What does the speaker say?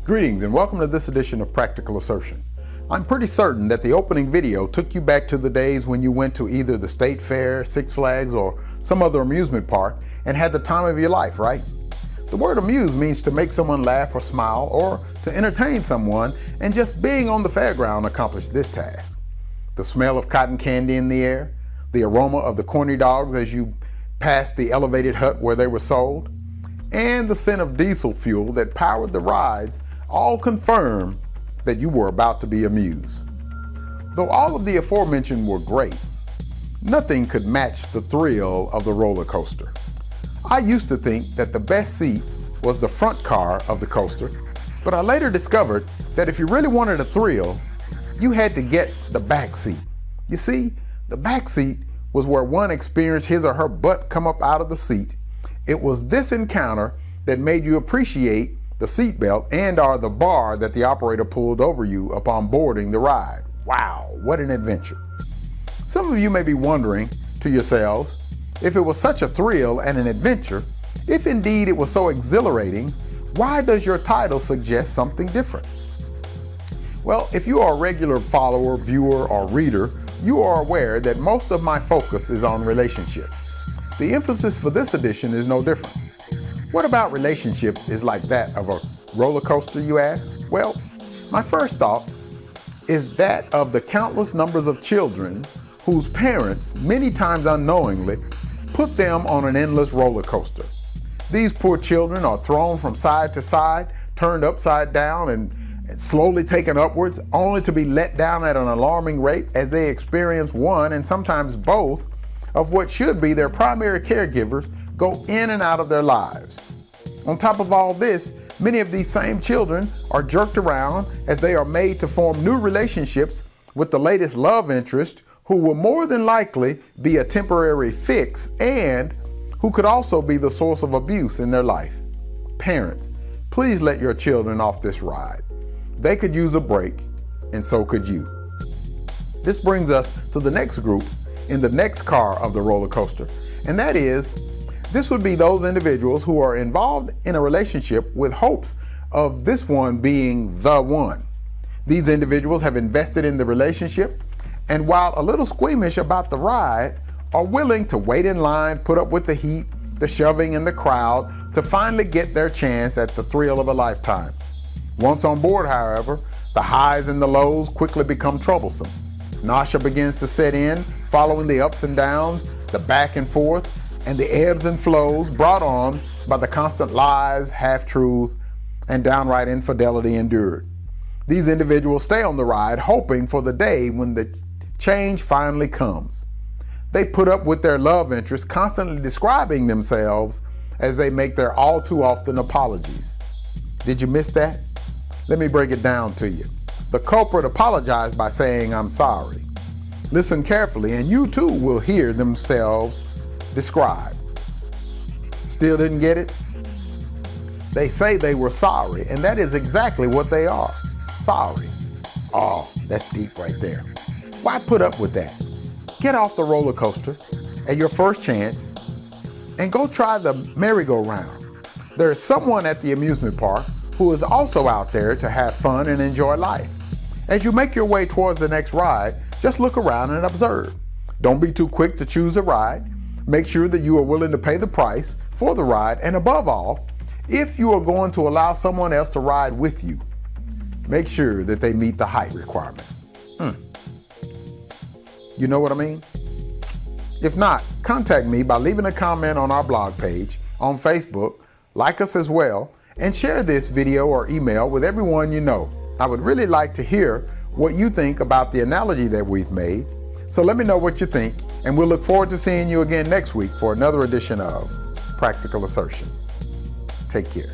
Greetings and welcome to this edition of Practical Assertion. I'm pretty certain that the opening video took you back to the days when you went to either the State Fair, Six Flags, or some other amusement park and had the time of your life, right? The word amuse means to make someone laugh or smile or to entertain someone, and just being on the fairground accomplished this task. The smell of cotton candy in the air, the aroma of the corny dogs as you passed the elevated hut where they were sold, and the scent of diesel fuel that powered the rides all confirm that you were about to be amused. Though all of the aforementioned were great, nothing could match the thrill of the roller coaster. I used to think that the best seat was the front car of the coaster, but I later discovered that if you really wanted a thrill, you had to get the back seat. You see, the back seat was where one experienced his or her butt come up out of the seat. It was this encounter that made you appreciate the seatbelt and/or the bar that the operator pulled over you upon boarding the ride. Wow, what an adventure. Some of you may be wondering to yourselves, if it was such a thrill and an adventure, if indeed it was so exhilarating, why does your title suggest something different? Well, if you are a regular follower, viewer, or reader, you are aware that most of my focus is on relationships. The emphasis for this edition is no different. What about relationships is like that of a roller coaster, you ask? Well, my first thought is that of the countless numbers of children whose parents, many times unknowingly, put them on an endless roller coaster. These poor children are thrown from side to side, turned upside down, and slowly taken upwards, only to be let down at an alarming rate as they experience one and sometimes both of what should be their primary caregivers go in and out of their lives. On top of all this, many of these same children are jerked around as they are made to form new relationships with the latest love interest, who will more than likely be a temporary fix and who could also be the source of abuse in their life. Parents, please let your children off this ride. They could use a break, and so could you. This brings us to the next group in the next car of the roller coaster, and that is, this would be those individuals who are involved in a relationship with hopes of this one being the one. These individuals have invested in the relationship, and while a little squeamish about the ride, are willing to wait in line, put up with the heat, the shoving, and the crowd to finally get their chance at the thrill of a lifetime. Once on board, however, the highs and the lows quickly become troublesome. Nausea begins to set in, following the ups and downs, the back and forth, and the ebbs and flows brought on by the constant lies, half-truths, and downright infidelity endured. These individuals stay on the ride hoping for the day when the change finally comes. They put up with their love interest constantly describing themselves as they make their all too often apologies. Did you miss that? Let me break it down to you. The culprit apologized by saying, "I'm sorry." Listen carefully and you too will hear themselves described. Still didn't get it? They say they were sorry, and that is exactly what they are. Sorry. Oh, that's deep right there. Why put up with that? Get off the roller coaster at your first chance and go try the merry-go-round. There is someone at the amusement park who is also out there to have fun and enjoy life. As you make your way towards the next ride, just look around and observe. Don't be too quick to choose a ride. Make sure that you are willing to pay the price for the ride, and above all, if you are going to allow someone else to ride with you, make sure that they meet the height requirement. You know what I mean? If not, contact me by leaving a comment on our blog page, on Facebook, like us as well, and share this video or email with everyone you know. I would really like to hear what you think about the analogy that we've made. So let me know what you think, and we'll look forward to seeing you again next week for another edition of Practical Assertion. Take care.